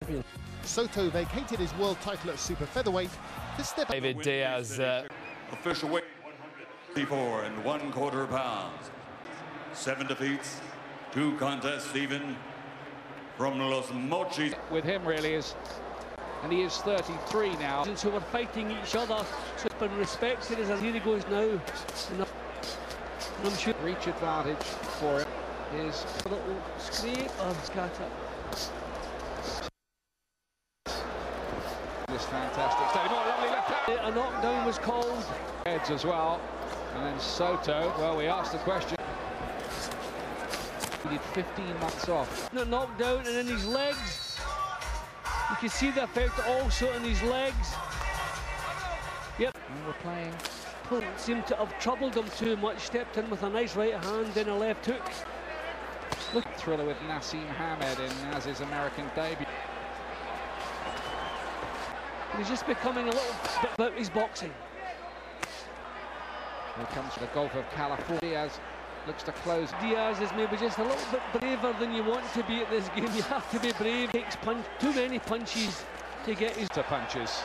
champion. Soto vacated his world title at super featherweight to step David Diaz. Official weight 134 and 1/4 pounds. 7 defeats, 2 contests even from Los Mochis. With him really is, and he is 33 now. And so we're fighting each other, so it's been respected as here he goes now. And I'm sure Reach advantage for him is a little scrape of scatter. This fantastic stadium. Oh, lovely left hand. A knockdown was called. Heads as well. And then Soto, well, we asked the question. He did 15 months off. Knocked down, and then his legs. You can see the effect also in his legs. Yep. And we're playing. Seemed to have troubled him too much. Stepped in with a nice right hand, then a left hook. Look, thriller with Nassim Hamed in Naz's American debut. He's just becoming a little bit about his boxing. Here comes the Gulf of California. Diaz looks to close. Diaz is maybe just a little bit braver than you want to be at this game. You have to be brave. Takes too many punches to get his punches.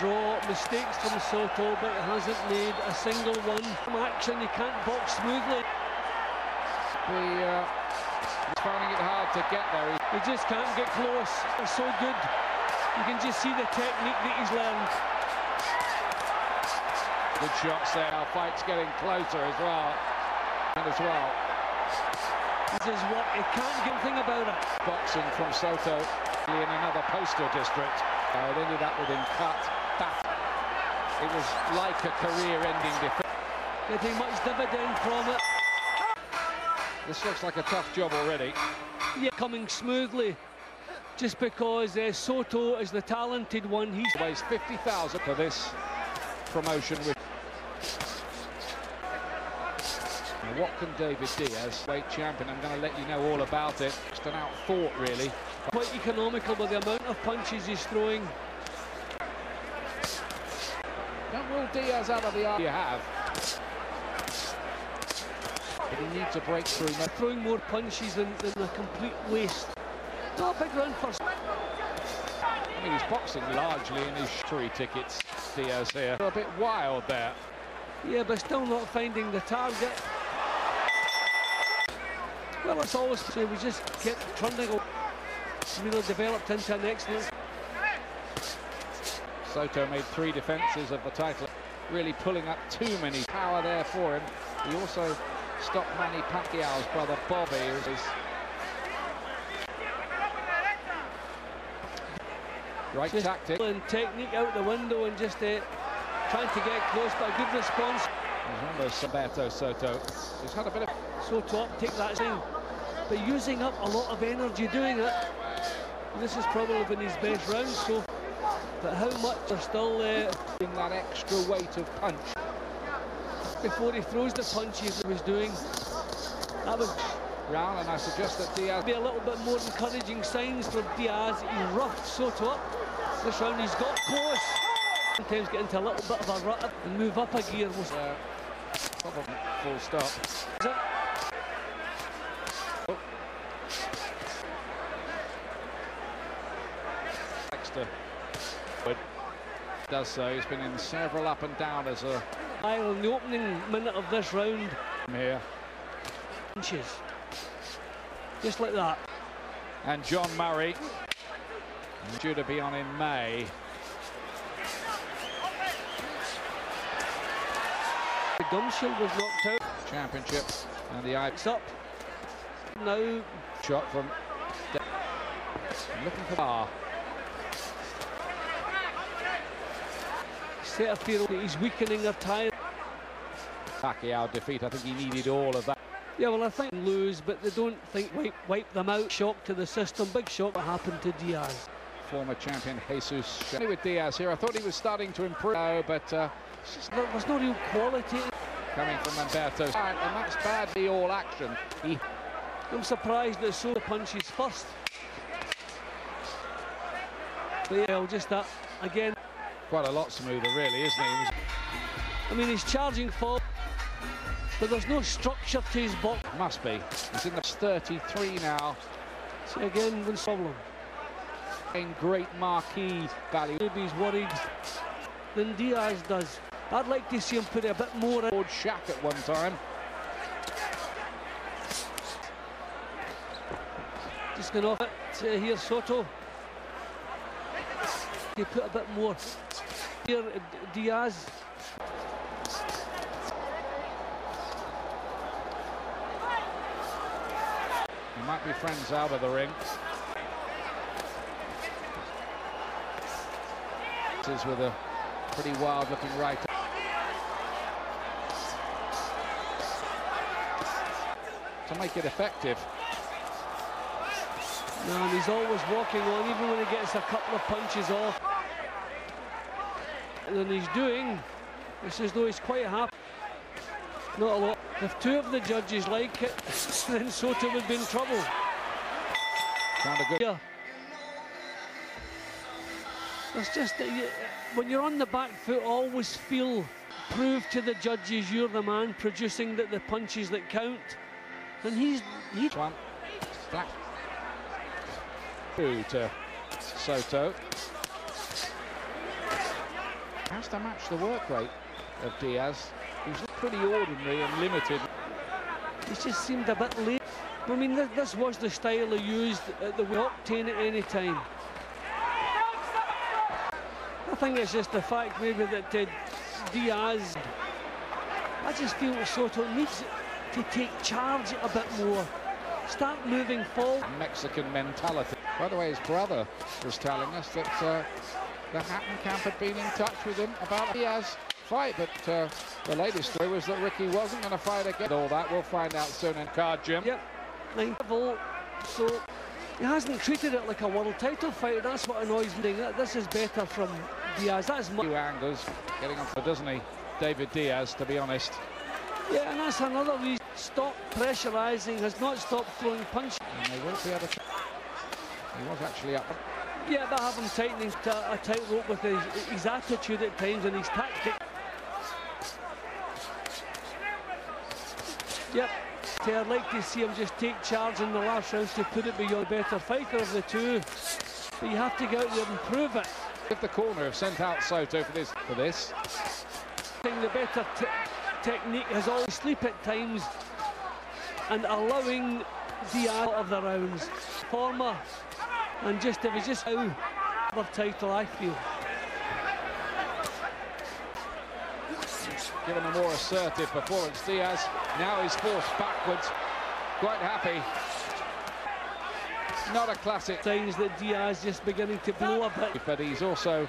Draw mistakes from Soto, but he hasn't made a single one. From action, he can't box smoothly. He's finding it hard to get there. He just can't get close. It's so good. You can just see the technique that he's learned. Good shots there. Our fight's getting closer as well. This is what he can't get a thing about it. Boxing from Soto in another postal district. It ended up with him cut back. It was like a career-ending defeat. Getting much dividend from it. This looks like a tough job already. Yeah, coming smoothly. Just because Soto is the talented one. He weighs 50,000 for this promotion. Now what can David Diaz, weight champion? I'm going to let you know all about it. Just an out-thought, really. Quite economical with the amount of punches he's throwing. Don't rule Diaz out of the art you have. But he needs a breakthrough. Throwing more punches than a complete waste. Not a big run for. I mean, he's boxing largely in his three tickets. Diaz here. A bit wild there. Yeah, but still not finding the target. Well, it's always say we just get Trundle, developed into an excellent. Soto made 3 defences of the title, really pulling up too many power there for him. He also stopped Manny Pacquiao's brother Bobby. Right just tactic. And technique out the window and just trying to get close, but a good response. Humberto Soto. He's had a bit of Soto up, take that thing, but using up a lot of energy doing it. This has probably been his best round, so. But how much are still in that extra weight of punch before he throws the punches he was doing? That was round, and I suggest that Diaz be a little bit more encouraging signs for Diaz. He roughed Soto up. This round he's got close. Sometimes get into a little bit of a rut and move up a gear. Probably full stop. Does so. He's been in several up and down as a in the opening minute of this round here. Inches. Just like that. And John Murray due to be on in May. The gum shield was knocked out. Championship and the ice up. Now shot from looking for bar. Set of feel that he's weakening their tie. Pacquiao defeat, I think he needed all of that. Yeah, well, I think lose, but they don't think wipe them out. Shock to the system, big shock what happened to Diaz. Former champion Jesus with Diaz here. I thought he was starting to improve, but there was no real quality coming from Humberto, and that's badly all action. I'm surprised that Soto punches first. But yeah, just that again. Quite a lot smoother, really, isn't he? I mean, he's charging forward, but there's no structure to his box. Must be. He's in the 33 now. See again, one problem. In great marquee value. Maybe he's worried than Diaz does. I'd like to see him put a bit more in. Shack at one time. Just going off it here, Soto. He put a bit more here, Diaz. They might be friends out of the ring. This is with a pretty wild-looking right. To make it effective. No, and he's always walking on, even when he gets a couple of punches off. And then he's doing, it's as though he's quite happy. Not a lot. If two of the judges like it, then Soto would be in trouble. Kind of good. Yeah. It's just that when you're on the back foot, always prove to the judges you're the man producing the punches that count. And he's one. Black. Through to Soto. Has to match the work rate of Diaz, who's pretty ordinary and limited. He just seemed a bit late. I mean, this was the style he used at the octane at any time. I think it's just the fact maybe that Diaz, I just feel Soto needs to take charge a bit more. Start moving forward. Mexican mentality. By the way, his brother was telling us that the Hatton camp had been in touch with him about Diaz fight, but the latest story was that Ricky wasn't going to fight again. All that we'll find out soon in card, Jim. Yep, level. So he hasn't treated it like a world title fight. That's what annoys me. This is better from Diaz. That's much. Few angles getting on for, doesn't he, David Diaz? To be honest. Yeah, and that's another reason. Stop pressurising. Has not stopped throwing punches. And they will be able to. He was actually up. Yeah, but have him tightening a tightrope with his attitude at times and his tactic. Yep. I'd like to see him just take charge in the last round to put it beyond the better fighter of the two. But you have to go out there and prove it. If the corner have sent out Soto for this. The better technique has always sleep at times and allowing Diaz out of the rounds. Former. And just if it's just how the title, I feel. Given a more assertive performance, Diaz now is forced backwards. Quite happy. Not a classic. Signs that Diaz just beginning to blow a bit. But he's also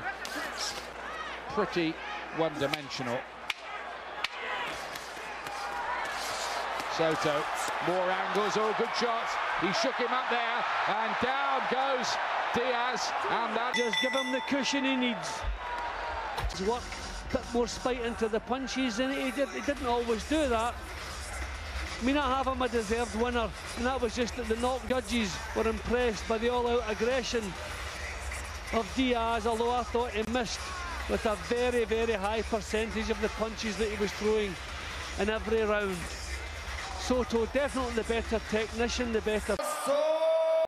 pretty one-dimensional. Soto, more angles, oh, good shots. He shook him up there, and down goes Diaz, and that... Just give him the cushion he needs. He's worked a bit more spite into the punches, and he didn't always do that. I mean, I have him a deserved winner, and that was just that the knock judges were impressed by the all-out aggression of Diaz, although I thought he missed with a very, very high percentage of the punches that he was throwing in every round. Soto, definitely the better technician, the better...